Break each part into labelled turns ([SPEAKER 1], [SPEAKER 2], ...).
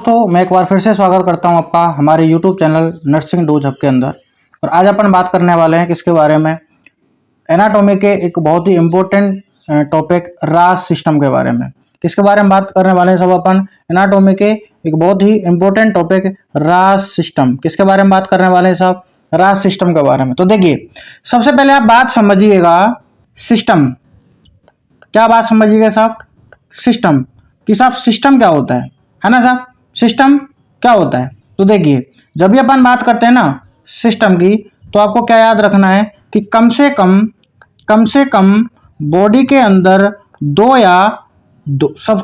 [SPEAKER 1] दोस्तों, मैं एक बार फिर से स्वागत करता हूं आपका हमारे YouTube channel nursing dose hub के अंदर। और आज अपन बात करने वाले हैं किसके बारे में, एनाटॉमी के एक बहुत ही इम्पोर्टेंट टॉपिक रास सिस्टम के बारे में। किसके बारे में बात करने वाले हैं सब अपन, एनाटॉमी के एक बहुत ही इम्पोर्टेंट टॉपिक रास सिस्टम। किसके बारे में बात करने वाले हैं सब, रास सिस्टम के बारे में। तो देखिए, सबसे पहले आप बात समझिएगा सिस्टम। क्या बात समझिएगा साहब, सिस्टम कि साहब सिस्टम क्या होता है ना साहब, सिस्टम क्या होता है। तो देखिए, जब भी अपन बात करते हैं ना सिस्टम की, तो आपको क्या याद रखना है कि कम से कम बॉडी के अंदर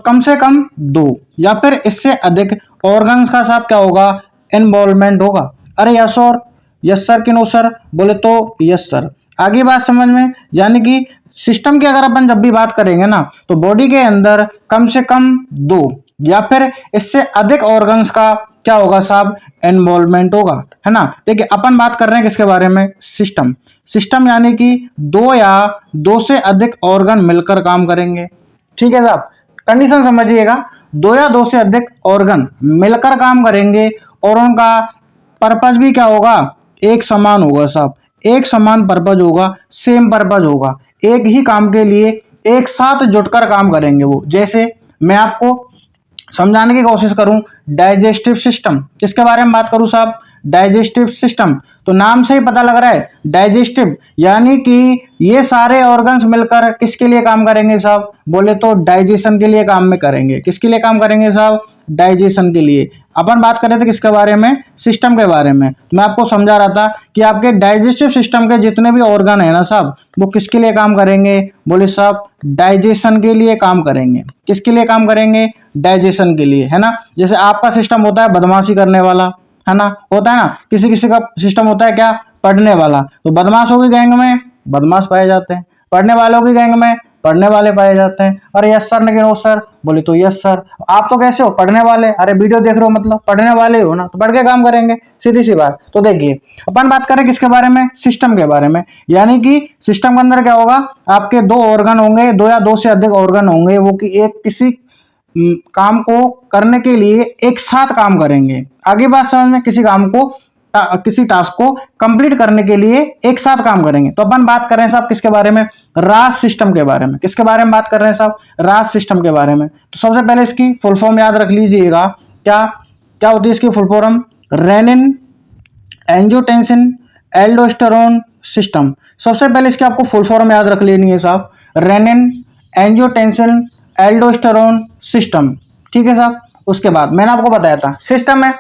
[SPEAKER 1] कम से कम दो या फिर इससे अधिक ऑर्गन्स का साहब क्या होगा, इन्वॉल्वमेंट होगा। अरे यस और यस सर कि नो सर, बोले तो यस सर। आगे बात समझ में, यानी कि सिस्टम की अगर अपन जब भी बात करेंगे ना, तो बॉडी के अंदर कम से कम दो या फिर इससे अधिक ऑर्गन्स का क्या होगा साहब, इन्वॉल्वमेंट होगा, है ना। देखिए, अपन बात कर रहे हैं किसके बारे में, सिस्टम। सिस्टम यानी कि दो या दो से अधिक ऑर्गन मिलकर काम करेंगे। ठीक है साहब, कंडीशन समझिएगा, दो या दो से अधिक ऑर्गन मिलकर काम करेंगे और उनका पर्पज भी क्या होगा, एक समान होगा साहब। एक समान पर्पज होगा, सेम पर्पज होगा, एक ही काम के लिए एक साथ जुटकर काम करेंगे वो। जैसे मैं आपको समझाने की कोशिश करूं, डाइजेस्टिव सिस्टम। किसके बारे में बात करूं साहब, डाइजेस्टिव सिस्टम। तो नाम से ही पता लग रहा है डाइजेस्टिव, यानी कि ये सारे ऑर्गन्स मिलकर किसके लिए काम करेंगे साहब, बोले तो डाइजेशन के लिए काम में करेंगे। किसके लिए काम करेंगे साहब, डाइजेशन के लिए। अपन बात कर रहे थे किसके बारे में, सिस्टम के बारे में। मैं आपको समझा रहा था कि आपके डाइजेस्टिव सिस्टम के जितने भी ऑर्गन है ना साहब, वो किसके लिए काम करेंगे, बोले साहब डाइजेशन के लिए काम करेंगे। किसके लिए काम करेंगे, डाइजेशन के लिए, है ना। जैसे आपका सिस्टम होता है बदमाशी करने वाला, है ना, होता है ना। किसी किसी का सिस्टम होता है क्या, पढ़ने वाला। तो बदमाशों की गैंग में बदमाश पाए जाते हैं, पढ़ने वालों की गैंग में पढ़ने वाले पाए जाते हैं। अरे यस सर लेकिन नो सर, बोले तो यस सर। आप तो कैसे हो, पढ़ने वाले। अरे वीडियो देख रहे हो मतलब पढ़ने वाले हो ना, तो पढ़ के काम करेंगे, सीधी सी बात। तो देखिए, अपन बात करें किसके बारे में, सिस्टम के बारे में। यानी कि सिस्टम के अंदर क्या होगा, आपके दो ऑर्गन होंगे, दो या दो से अधिक ऑर्गन होंगे, वो कि एक किसी काम को करने के लिए एक साथ काम करेंगे। आगे बात समझ में, किसी काम को किसी टास्क को कंप्लीट करने के लिए एक साथ काम करेंगे। तो अपन बात कर रहे हैं साहब किसके बारे में, रास सिस्टम के बारे में। किसके बारे में बात कर रहे हैं साहब, रास सिस्टम के बारे में। तो सबसे पहले इसकी फुल फॉर्म याद रख लीजिएगा। क्या क्या होती है इसकी full form, renin angiotensin aldosterone system. सबसे पहले इसकी आपको फुल फॉर्म याद रख लेनी है साहब, रेनिन एंजियोटेंसिन एल्डोस्टेरोन सिस्टम। ठीक है साहब। उसके बाद मैंने आपको बताया था सिस्टम है,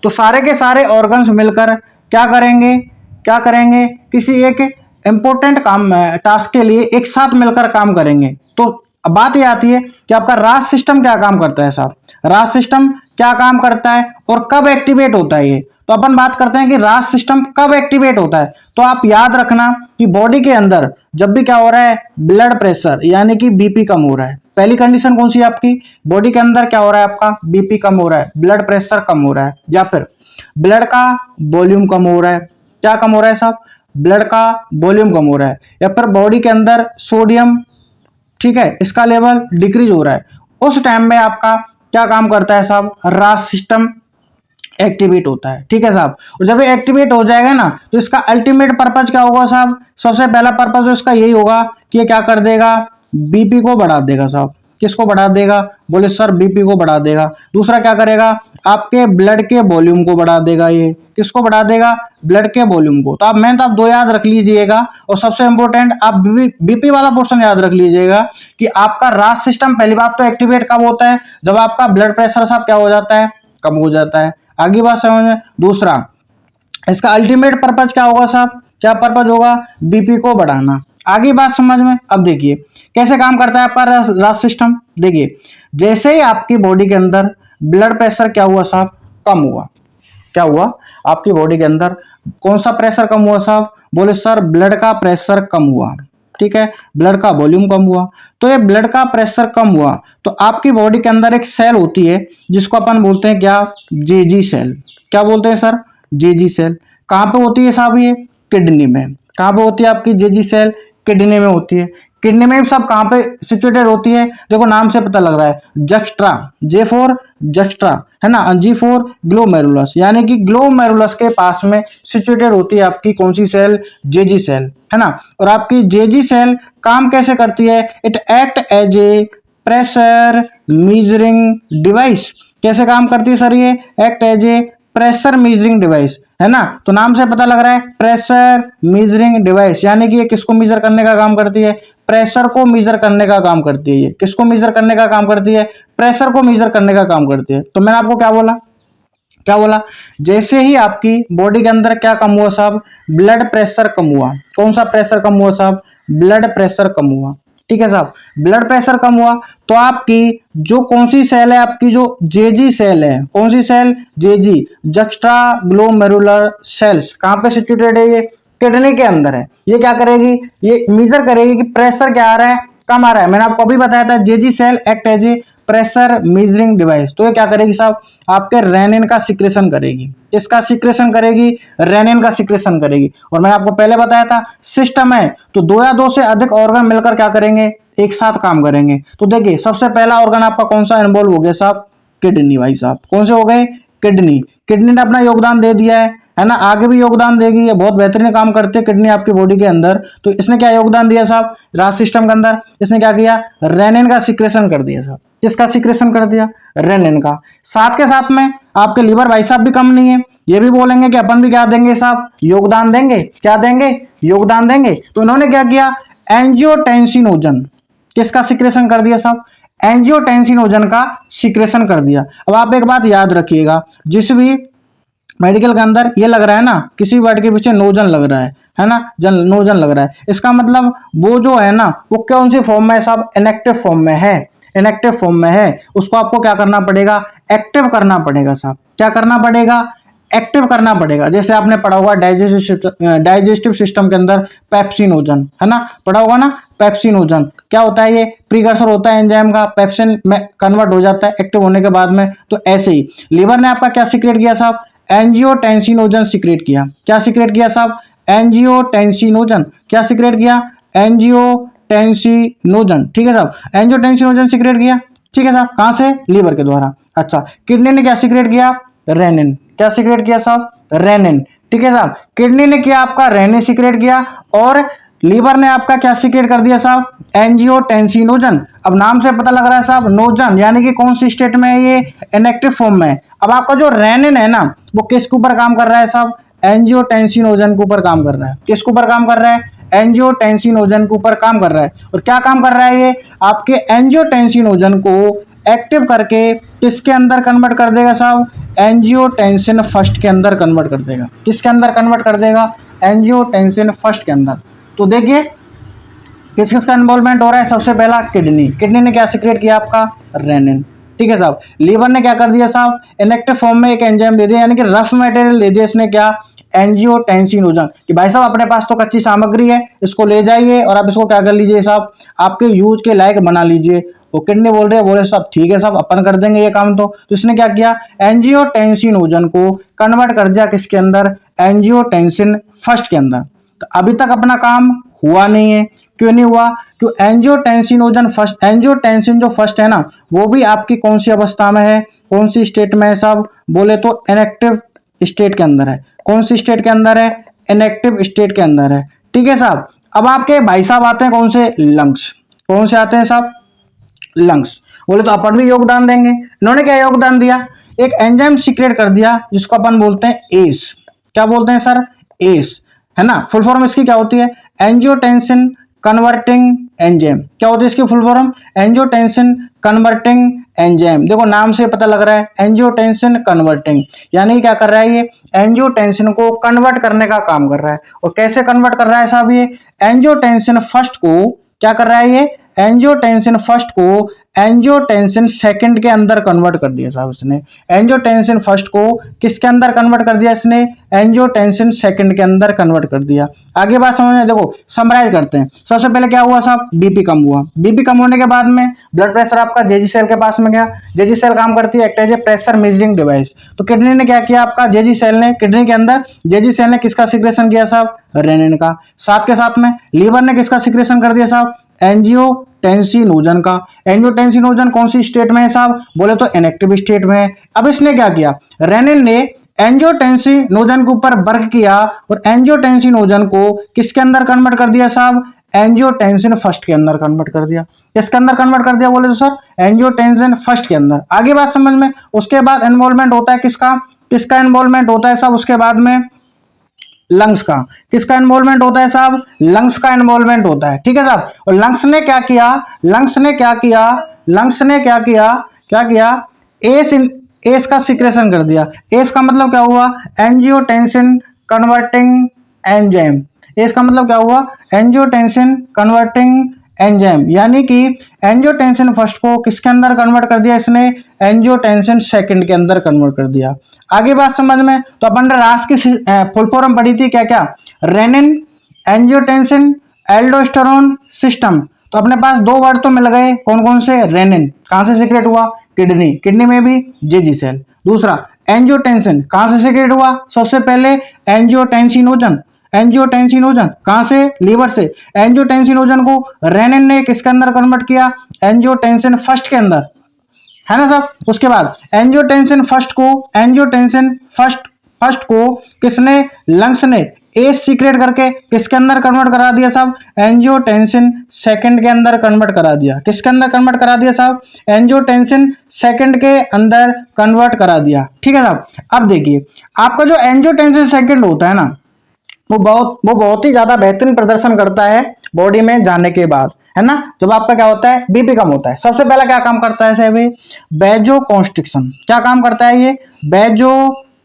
[SPEAKER 1] तो सारे के सारे ऑर्गन्स मिलकर क्या करेंगे, क्या करेंगे, किसी एक इंपॉर्टेंट काम टास्क के लिए एक साथ मिलकर काम करेंगे। तो अब बात ये आती है कि आपका रास सिस्टम क्या काम करता है साहब, रास सिस्टम क्या काम करता है और कब एक्टिवेट होता है ये। तो अपन बात करते हैं कि रास सिस्टम कब एक्टिवेट होता है। तो आप याद रखना कि बॉडी के अंदर जब भी क्या हो रहा है, ब्लड प्रेशर यानी कि बीपी कम हो रहा है। पहली कंडीशन कौन सी है आपकी, बॉडी के अंदर क्या हो रहा है, आपका बीपी कम हो रहा है, ब्लड प्रेशर कम हो रहा है, या फिर ब्लड का वॉल्यूम कम हो रहा है। क्या कम हो रहा है साहब, ब्लड का वॉल्यूम कम हो रहा है, या फिर बॉडी के अंदर सोडियम, ठीक है, इसका लेवल डिक्रीज हो रहा है। उस टाइम में आपका क्या काम करता है साहब, रास सिस्टम एक्टिवेट होता है। ठीक है साहब। और जब ये एक्टिवेट हो जाएगा ना, तो इसका अल्टीमेट पर्पज क्या होगा साहब, सबसे पहला पर्पज तो इसका यही होगा कि ये क्या कर देगा, बीपी को बढ़ा देगा साहब। किसको बढ़ा देगा, बोले सर बीपी को बढ़ा देगा। दूसरा क्या करेगा, आपके ब्लड के वॉल्यूम को बढ़ा देगा। ये किसको बढ़ा देगा, ब्लड के वॉल्यूम को। तो आप मेन तो आप दो याद रख लीजिएगा, और सबसे इंपॉर्टेंट आप बीपी वाला पोर्शन याद रख लीजिएगा कि आपका रास सिस्टम पहली बात तो एक्टिवेट कब होता है, जब आपका ब्लड प्रेशर साहब क्या हो जाता है, कम हो जाता है। आगे बात समझ में। दूसरा, इसका अल्टीमेट पर्पज क्या होगा साहब, क्या पर्पज होगा, बीपी को बढ़ाना। आगे बात समझ में। अब देखिए कैसे काम करता है आपका रास सिस्टम। देखिए, जैसे ही आपकी बॉडी के अंदर ब्लड प्रेशर क्या हुआ साहब, कम हुआ। क्या हुआ, आपकी बॉडी के अंदर कौन सा प्रेशर कम हुआ साहब, बोले सर ब्लड का प्रेशर कम हुआ। ठीक है, ब्लड का वॉल्यूम कम हुआ। तो ये ब्लड का प्रेशर कम हुआ, तो आपकी बॉडी के अंदर एक सेल होती है जिसको अपन बोलते हैं क्या, जेजी सेल। क्या बोलते हैं सर, जेजी सेल। कहाँ पे होती है साहब, ये किडनी में। कहाँ पे होती है आपकी जेजी सेल, किडनी में होती है। किडनी में सब कहाँ पे सिचुएटेड होती है, देखो नाम से पता लग रहा है, जक्स्ट्रा, जे फॉर जक्स्ट्रा, है ना, जी फॉर ग्लोमेरुलस, यानी कि ग्लोमेरुलस के पास में सिचुएटेड होती है आपकी कौन सी सेल, जेजी सेल, है ना। और आपकी जेजी सेल काम कैसे करती है, it act as a pressure measuring device. कैसे काम करती है सर ये, act as a pressure measuring device, है ना। तो नाम से पता लग रहा है प्रेशर मीजरिंग डिवाइस, यानी कि ये किसको मीजर करने का काम करती है, प्रेशर को मीजर करने का काम करती है। ये किसको मीजर करने का काम करती है, प्रेशर को मीजर करने का काम करती है। तो मैंने आपको क्या बोला, क्या बोला, जैसे ही आपकी बॉडी के अंदर क्या कम हुआ साहब, ब्लड प्रेशर कम हुआ। कौन सा प्रेशर कम हुआ साहब, ब्लड प्रेशर कम हुआ, ठीक है साहब। ब्लड प्रेशर कम हुआ तो आपकी जो कौन सी सेल है, आपकी जो जेजी सेल है, कौन सी सेल, जेजी, जक्स्ट्रा ग्लोमेरुलर सेल्स, कहां पे सिचुएटेड है, ये किडनी के अंदर है। ये क्या करेगी, ये मेजर करेगी कि प्रेशर क्या आ रहा है, कम आ रहा है। मैंने आपको अभी बताया था JG cell act as a pressure measuring device. तो ये क्या करेगी साहब, आपके रेनिन का सिक्रेशन करेगी। किसका सिक्रेशन करेगी, रेनिन का सिक्रेशन करेगी। और मैंने आपको पहले बताया था सिस्टम है तो दो या दो से अधिक ऑर्गन मिलकर क्या करेंगे, एक साथ काम करेंगे। तो देखिए सबसे पहला ऑर्गन आपका कौन सा इन्वॉल्व हो गया साहब, किडनी। भाई साहब कौन से हो गए, किडनी। किडनी ने अपना योगदान दे दिया है ना, आगे भी योगदान देगी, ये बहुत बेहतरीन काम करते हैं किडनी आपकी बॉडी के अंदर। तो इसने क्या योगदान दिया साहब, राज सिस्टम के अंदर इसने क्या किया, रेनिन का सिक्रेशन कर दिया साहब। किसका सिक्रेशन कर दिया, रेनिन का। साथ के साथ में आपके लीवर भाई साहब भी कम नहीं है, ये भी बोलेंगे कि अपन भी क्या देंगे साहब, योगदान देंगे। क्या देंगे, योगदान देंगे। तो इन्होंने क्या किया, एंजियोटेंसिनोजन, किसका सिक्रेशन कर दिया साहब, एंजियोटेंसिनोजन का सिक्रेशन कर दिया। अब आप एक बात याद रखिएगा, जिस भी मेडिकल के अंदर ये लग रहा है ना, किसी वर्ड के पीछे नोजन लग रहा है ना, नोजन लग रहा है, इसका मतलब वो जो है ना वो कौन सी फॉर्म में है साहब, इनएक्टिव फॉर्म में है, इनएक्टिव फॉर्म में है। उसको आपको क्या करना पड़ेगा, एक्टिव करना पड़ेगा साहब। क्या करना पड़ेगा, एक्टिव करना पड़ेगा। जैसे आपने पढ़ा होगा डाइजेस्टिव सिस्टम के अंदर पेप्सिनोजन, है ना, पढ़ा होगा ना, पेप्सिनोजन क्या होता है, ये प्रीकर्सर होता है एंजाइम का, पेप्सिन में कन्वर्ट हो जाता है एक्टिव होने के बाद में। तो ऐसे ही लीवर ने आपका क्या सीक्रेट किया साहब, एंजियोटेंसिनोजन सीक्रेट किया। क्या सीक्रेट किया साहब, एंजियोटेंसिनोजन। क्या सीक्रेट किया, एंजियोटेंसिनोजन, ठीक है साहब, एंजियोटेंसिनोजन सीक्रेट किया, ठीक है साहब, कहां से, लीवर के द्वारा। अच्छा, किडनी ने क्या सीक्रेट किया, रेनिन। क्या सीक्रेट किया साहब, रेनिन, ठीक है साहब। किडनी ने किया आपका रेनिन सीक्रेट किया, और लीवर ने आपका क्या सीक्रेट कर दिया साहब, एंजियोटेंसिनोजन। अब नाम से पता लग रहा है साहब नोजन, यानी कि कौन सी स्टेट में है ये, इनएक्टिव फॉर्म में है। अब आपका जो रेनिन है ना वो किसके ऊपर काम कर रहा है साहब, एंजियोटेंसिनोजन के ऊपर काम कर रहा है। किसके ऊपर काम कर रहा है, एंजियोटेंसिनोजन के ऊपर काम कर रहा है। और क्या काम कर रहा है ये, आपके एंजियोटेंसिनोजन को एक्टिव करके किसके अंदर कन्वर्ट कर देगा साहब, एंजियोटेंसिन फर्स्ट के अंदर कन्वर्ट कर देगा। किसके अंदर कन्वर्ट कर देगा, एंजियोटेंसिन फर्स्ट के अंदर। तो देखिए किस किसका इन्वॉल्वमेंट हो रहा है, सबसे पहला किडनी। किडनी ने क्या सीक्रेट किया आपका, रेनिन, ठीक है साहब। लीवर ने क्या कर दिया साहब, इनएक्टिव फॉर्म में एक एंजाइम दे दिया, यानी कि रफ मटेरियल दे दिया इसने, क्या, एंजियोटेंसिनोजन, कि भाई साहब अपने पास तो कच्ची सामग्री है, इसको ले जाइए और आप इसको क्या कर लीजिए साहब, आपके यूज के लायक बना लीजिए। वो किडनी बोल रहे हैं, बोले साहब ठीक है साहब अपन कर देंगे ये काम। तो इसने क्या किया, एंजियोटेंसिनोजन को कन्वर्ट कर दिया किसके अंदर, एंजियोटेंसिन फर्स्ट के अंदर। तो अभी तक अपना काम हुआ नहीं है। क्यों नहीं हुआ, क्यों, एंजियोटेंसिनोजन फर्स्ट, एंजियोटेंसिन जो फर्स्ट है ना वो भी आपकी कौन सी अवस्था में है, कौन सी स्टेट में है साहब, बोले तो इनएक्टिव स्टेट के अंदर है। कौन सी स्टेट के अंदर है, इनएक्टिव स्टेट के अंदर है, ठीक है साहब। अब आपके भाई साहब आते हैं कौन से, लंग्स। कौन से आते हैं साहब, लंग्स। बोले तो अपन भी योगदान देंगे। इन्होंने क्या योगदान दिया, एक एंजाइम सीक्रेट कर दिया जिसको अपन बोलते हैं एस। क्या बोलते हैं सर, एस, है ना। फुल फॉर्म इसकी क्या होती है, एंजियोटेंसिन कन्वर्टिंग एंजाइम। क्या होती है इसकी full form, angiotensin converting enzyme. देखो नाम से पता लग रहा है एंजियोटेंसिन कन्वर्टिंग, यानी क्या कर रहा है ये, एंजियोटेंसिन को कन्वर्ट करने का काम कर रहा है। और कैसे कन्वर्ट कर रहा है साहब, ये एंजियोटेंसिन फर्स्ट को क्या कर रहा है, ये एंजियोटेंसिन फर्स्ट को एंजियोटेंसिन सेकंड के अंदर कन्वर्ट कर दिया साहब इसने। एंजियोटेंसिन फर्स्ट को किसके अंदर कन्वर्ट कर दिया इसने, एंजियोटेंसिन सेकंड के अंदर कन्वर्ट कर दिया। आगे बात समझने, देखो समराइज करते हैं। सबसे पहले क्या हुआ साहब, बीपी कम हुआ। बीपी कम होने के बाद में ब्लड प्रेशर आपका जेजी सेल के पास में गया। जेजी सेल काम करती है act as a pressure measuring device. तो किडनी ने क्या किया आपका, जेजी सेल ने, किडनी के अंदर जेजी सेल ने किसका सिक्रेशन किया साहब, रेनिन का। साथ के साथ में लीवर ने किसका सिक्रेशन कर दिया साहब, एंजियोटेंसिनोजन का। एंजियोटेंसिनोजन कौन सी स्टेट में है साहब, बोले तो इनएक्टिव स्टेट में है। अब इसने क्या किया, रेनिन ने एंजियोटेंसिनोजन के ऊपर वर्क किया और एंजियोटेंसिनोजन को किसके अंदर कन्वर्ट कर दिया साहब, एंजियोटेंसिन फर्स्ट के अंदर कन्वर्ट कर दिया। किसके अंदर कन्वर्ट कर दिया बोले तो सर, एंजियोटेंसिन फर्स्ट के अंदर। आगे बात समझ में। उसके बाद इन्वॉल्वमेंट होता है किसका, किसका इन्वॉल्वमेंट होता है साहब उसके बाद में, लंग्स का। किसका इन्वॉल्वमेंट होता है साहब, लंग्स का इन्वॉल्वमेंट होता है, ठीक है साहब। और लंग्स ने क्या किया, लंग्स ने क्या किया, लंग्स ने क्या किया, क्या किया, एस एस का सिक्रेशन कर दिया। एस का मतलब क्या हुआ, एंजियोटेंसिन कन्वर्टिंग एंजाइम। एस का मतलब क्या हुआ, एंजियोटेंसिन कन्वर्टिंग एंजाइम, यानी कि एंजियोटेंसिन फर्स्ट को किसके अंदर कन्वर्ट कर दिया इसने, एंजियोटेंसिन सेकंड के अंदर कन्वर्ट कर दिया। आगे बात समझ में। तो अपन ने रास की फुल फॉर्म पढ़ी थी क्या क्या, रेनिन, एंजियोटेंसिन, एल्डोस्टेरोन सिस्टम। तो अपने पास दो वर्ड तो मिल गए, कौन कौन से, रेनिन कहां से सीक्रेट हुआ, किडनी, किडनी में भी जेजी सेल। दूसरा एंजियोटेंसिन कहां से सीक्रेट हुआ, सबसे पहले एंजियोटेंसिनोजन, एंजियोटेंसिनोजन कहां से, लीवर से। एंजियोटेंसिनोजन को रेनिन ने किसके अंदर कन्वर्ट किया, एंजियोटेंसिन फर्स्ट के अंदर, है ना साहब। उसके बाद एंजियोटेंसिन फर्स्ट को, एंजियोटेंसिन फर्स्ट फर्स्ट को किसने, लंग्स ने एस सीक्रेट करके किसके अंदर कन्वर्ट करा दिया साहब, एंजियोटेंसिन सेकंड के अंदर कन्वर्ट करा दिया। किसके अंदर कन्वर्ट करा दिया साहब, एंजियोटेंसिन सेकंड के अंदर कन्वर्ट करा दिया, ठीक है साहब। अब देखिए आपका जो एंजियोटेंसिन सेकंड होता है ना, वो बहुत ही ज्यादा बेहतरीन प्रदर्शन करता है बॉडी में जाने के बाद, है ना। जब आपका क्या होता है, बीपी कम होता है, सबसे पहला क्या काम करता है साहब, बेजो कॉन्स्ट्रिक्शन। क्या काम करता है ये, बेजो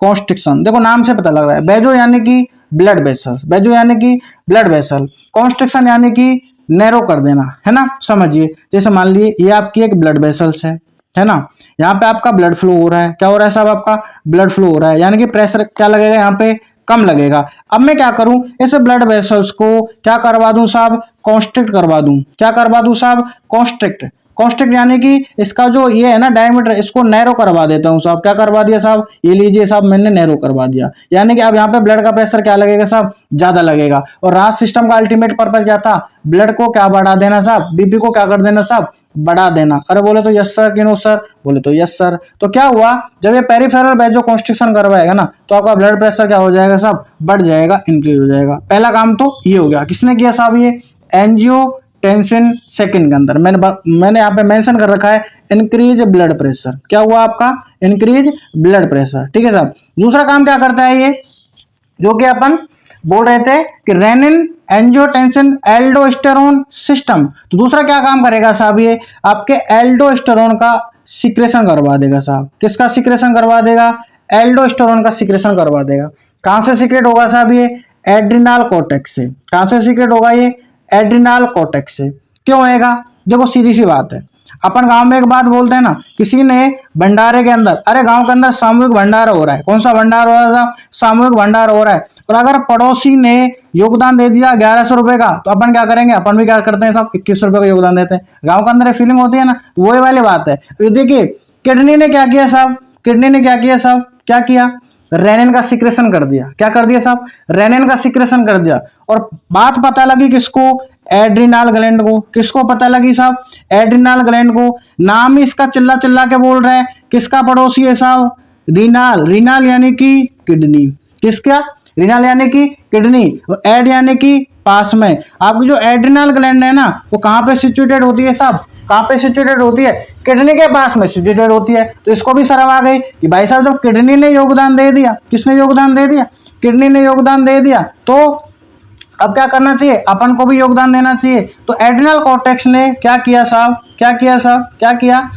[SPEAKER 1] कॉन्स्ट्रिक्शन। देखो नाम से पता लग रहा है, बेजो यानी कि ब्लड वेसल्स, बेजो यानी कि ब्लड वेसल, कॉन्स्ट्रिक्शन यानी कि नैरो कर देना, है ना। समझिए जैसे मान लीजिए ये आपकी एक ब्लड वेसल्स है ना। यहाँ पे आपका ब्लड फ्लो हो रहा है, क्या हो रहा है साहब, आपका ब्लड फ्लो हो रहा है, यानी कि प्रेशर क्या लगेगा यहाँ पे, कम लगेगा। अब मैं क्या करूं, इस ब्लड वेसल्स को क्या करवा दूं साहब, कॉन्स्ट्रिक्ट करवा दूं। क्या करवा दूं साहब, कॉन्स्ट्रिक्ट। कॉन्स्ट्रिक्ट यानी कि इसका जो ये है ना डायमीटर, इसको नैरो करवा देता हूं साहब। क्या करवा दिया साहब, ये लीजिए साहब मैंने नैरो करवा दिया, यानी कि अब यहाँ पे ब्लड का प्रेशर क्या लगेगा साहब, ज्यादा लगेगा। और रास सिस्टम का अल्टीमेट पर्पज क्या था, ब्लड को क्या बढ़ा देना साहब, बीपी को क्या कर देना साहब, बढ़ा देना। अरे बोले तो यस सर कि नो सर, बोले तो यस सर। तो क्या हुआ, जब ये पेरिफेरल वेजो कॉन्स्ट्रिक्शन करवाएगा ना, तो आपका ब्लड प्रेशर क्या हो जाएगा साहब, बढ़ जाएगा, इंक्रीज हो जाएगा। पहला काम तो ये हो गया, किसने किया साहब, ये एंजियोटेंसिन सेकंड के अंदर। मैंने यहाँ पे मेंशन कर रखा है इंक्रीज ब्लड प्रेशर। क्या हुआ आपका, इंक्रीज ब्लड प्रेशर, ठीक है साहब। दूसरा काम क्या करता है ये, जो कि अपन बोल रहे थे कि रेनिन, एंजियोटेंसिन, एल्डोस्टेरोन सिस्टम। तो दूसरा क्या काम करेगा साहब, ये आपके एल्डोस्टेरोन का सिक्रेशन करवा देगा साहब। किसका सिक्रेशन करवा देगा, एल्डोस्टेरोन का सिक्रेशन करवा देगा। कहां से सीक्रेट होगा साहब, ये एड्रिनल कॉर्टेक्स से। कहां से सीक्रेट होगा ये, एड्रिनल कॉर्टेक्स से। क्यों होएगा, देखो सीधी सी बात है, अपन गांव में एक बात बोलते हैं ना, किसी ने भंडारे के अंदर, अरे गांव के अंदर सामूहिक भंडारा हो रहा है, कौन सा भंडारा हो रहा है, सामूहिक भंडारा हो रहा है, और अगर पड़ोसी ने योगदान दे दिया 1100 रुपए का, तो अपन क्या करेंगे, अपन भी क्या करते हैं साहब, 2100 रुपए का योगदान देते हैं। गांव के अंदर फीलिंग होती है ना, वही वाली बात है। तो देखिए किडनी ने क्या किया साहब, किडनी ने क्या किया साहब, क्या किया, रेनिन का सिक्रेशन कर दिया। क्या कर दिया साहब, रेनिन का सिक्रेशन कर दिया। और बात पता लगी किसको, एड्रिनल ग्लैंड को। किसको पता लगी साहब, एड्रिनल ग्लैंड को। नाम ही इसका चिल्ला चिल्ला के बोल रहा है, किसका पड़ोसी है साहब, रीनाल। रीनाल यानी कि किडनी, किसका, रीनाल यानी कि किडनी, एड यानी कि पास में। आपकी जो एड्रिनल ग्लैंड है ना, वो कहां पे सिचुएटेड होती है साहब, कहां पे सिचुएटेड होती है, किडनी के पास में सिचुएटेड होती है। तो इसको भी शर्म आ गई कि भाई साहब जब किडनी ने योगदान दे दिया, किसने योगदान दे दिया, किडनी ने योगदान दे दिया, तो अब क्या करना चाहिए, अपन को भी योगदान देना चाहिए। तो एड्रिनल कॉर्टेक्स ने क्या किया साहब, क्या किया साहब, क्या किया,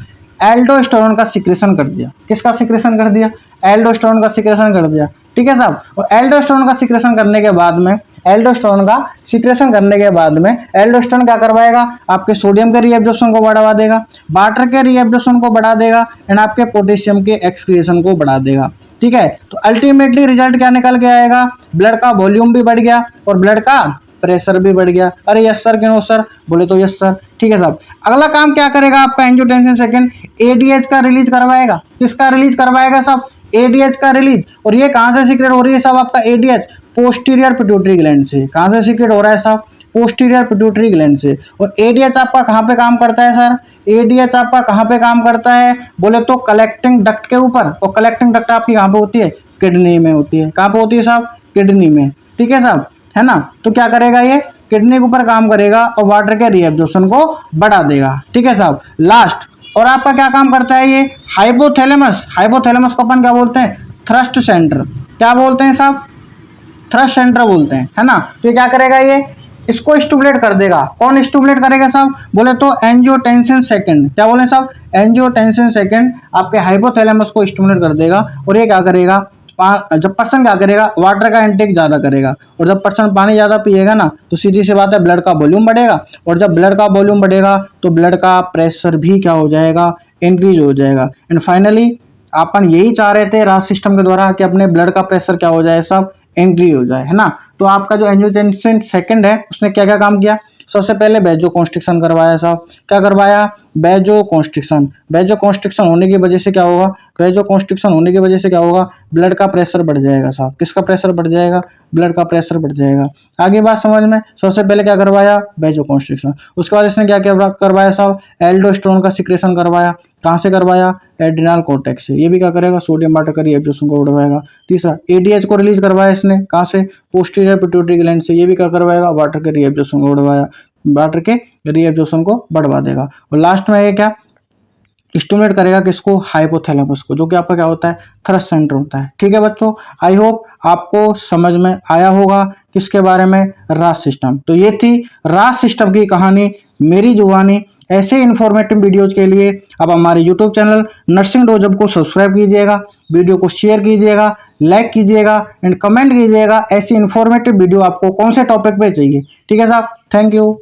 [SPEAKER 1] एल्डोस्टेरोन का सिक्रेशन कर दिया। किसका सिक्रेशन कर दिया, एल्डोस्टेरोन का सिक्रेशन कर दिया, ठीक है साहब। और एल्डोस्टेरोन का सिक्रेशन करने के बाद में, एल्डोस्टेरोन का सिक्रेशन करने के बाद में एल्डोस्टेरोन क्या करवाएगा, आपके सोडियम के रीएब्जॉर्प्शन को बढ़ावा देगा, वाटर के रीएब्जॉर्प्शन को बढ़ा देगा, एंड आपके पोटेशियम के एक्सक्रिएशन को बढ़ा देगा, ठीक है। तो अल्टीमेटली रिजल्ट क्या निकल के आएगा, ब्लड का वॉल्यूम भी बढ़ गया और ब्लड का प्रेशर भी बढ़ गया। अरे यस सर कि नो सर, बोले तो यस सर, ठीक है साहब। अगला काम क्या करेगा आपका एंजियोटेंसिन सेकंड, एडीएच का रिलीज करवाएगा। किसका रिलीज करवाएगा साहब, एडीएच का रिलीज। और ये कहां से सीक्रेट हो रही है साहब, आपका एडीएच पोस्टीरियर पिट्यूटरी ग्लैंड से। कहां से सीक्रेट हो रहा है साहब, पोस्टीरियर पिट्यूटरी ग्लैंड से। और एडीएच आपका कहाँ पे काम करता है सर? एडीएच आपका कहाँ पे काम करता है बोले तो कलेक्टिंग डक्ट के ऊपर। और कलेक्टिंग डक्ट आपकी कहाँ पे होती है? किडनी में होती है। कहाँ पे होती है साहब? किडनी में। ठीक है साहब, है ना। तो क्या करेगा ये? किडनी के ऊपर काम करेगा और वाटर के रीएब्जॉर्प्शन को बढ़ा देगा। ठीक है साहब। लास्ट और आपका क्या काम करता है ये? हाइपोथैलेमस। हाइपोथैलेमस को अपन क्या बोलते हैं? Thrust centre. क्या बोलते हैं साहब? थ्रस्ट सेंटर बोलते हैं, है ना। तो ये क्या करेगा? ये इसको स्टिमुलेट कर देगा। कौन स्टिमुलेट करेगा साहब? बोले तो एंजियोटेंसिन सेकंड। क्या बोले साहब? एंजियोटेंसिन सेकंड आपके हाइपोथैलेमस को स्टिमुलेट कर देगा। और ये क्या करेगा? जब पर्सन क्या करेगा? वाटर का इंटेक ज्यादा करेगा। और जब पर्सन पानी ज्यादा पिएगा ना तो सीधी सी बात है ब्लड का वॉल्यूम बढ़ेगा। और जब ब्लड का वॉल्यूम बढ़ेगा तो ब्लड का प्रेशर भी क्या हो जाएगा? इंक्रीज हो जाएगा। एंड फाइनली अपन यही चाह रहे थे राज सिस्टम के द्वारा कि अपने ब्लड का प्रेशर क्या हो जाए साहब? इंक्रीज हो जाए, है ना। तो आपका जो एंजियोटेंसिन सेकंड है उसने क्या क्या काम किया? सबसे पहले बेजो कॉन्स्ट्रिक्शन करवाया साहब। क्या करवाया? बेजो कॉन्स्ट्रिक्शन। बेजो कॉन्स्ट्रिक्शन होने की वजह से क्या होगा? बेजो कॉन्स्ट्रिक्शन होने की वजह से क्या होगा? ब्लड का प्रेशर बढ़ जाएगा साहब। किसका प्रेशर बढ़ जाएगा? ब्लड का प्रेशर बढ़ जाएगा। आगे बात समझ में। सबसे पहले क्या करवाया? बेजो कॉन्स्ट्रिक्शन। उसके बाद इसने क्या क्या करवाया साहब? एल्डोस्टेरोन का सिक्रेशन करवाया। कहाँ से करवाया? एड्रिनल कॉर्टेक्स से। ये भी क्या करेगा? सोडियम वाटर का रीएब्जॉर्प्शन को बढ़वाएगा। तीसरा एडीएच को रिलीज करवाया इसने। कहाँ से? पोस्टीरियर पिट्यूटरी ग्लैंड से। ये भी क्या करवाएगा? वाटर के रीएब्जॉर्प्शन को बढ़वाया, वाटर के रीएब्जॉर्प्शन को बढ़वा देगा। और लास्ट में ये क्या स्टिमुलेट करेगा? किसको? हाइपोथैलेमस को, जो कि आपका क्या होता है? थ्रस्ट सेंटर होता है। ठीक है बच्चों, आई होप आपको समझ में आया होगा किसके बारे में? राज सिस्टम। तो ये थी राज सिस्टम की कहानी, मेरी जुबानी। ऐसे इंफॉर्मेटिव वीडियोज के लिए आप हमारे यूट्यूब चैनल नर्सिंग डोजब को सब्सक्राइब कीजिएगा, वीडियो को शेयर कीजिएगा, लाइक कीजिएगा एंड कमेंट कीजिएगा ऐसी इंफॉर्मेटिव वीडियो आपको कौन से टॉपिक पे चाहिए। ठीक है साहब, थैंक यू।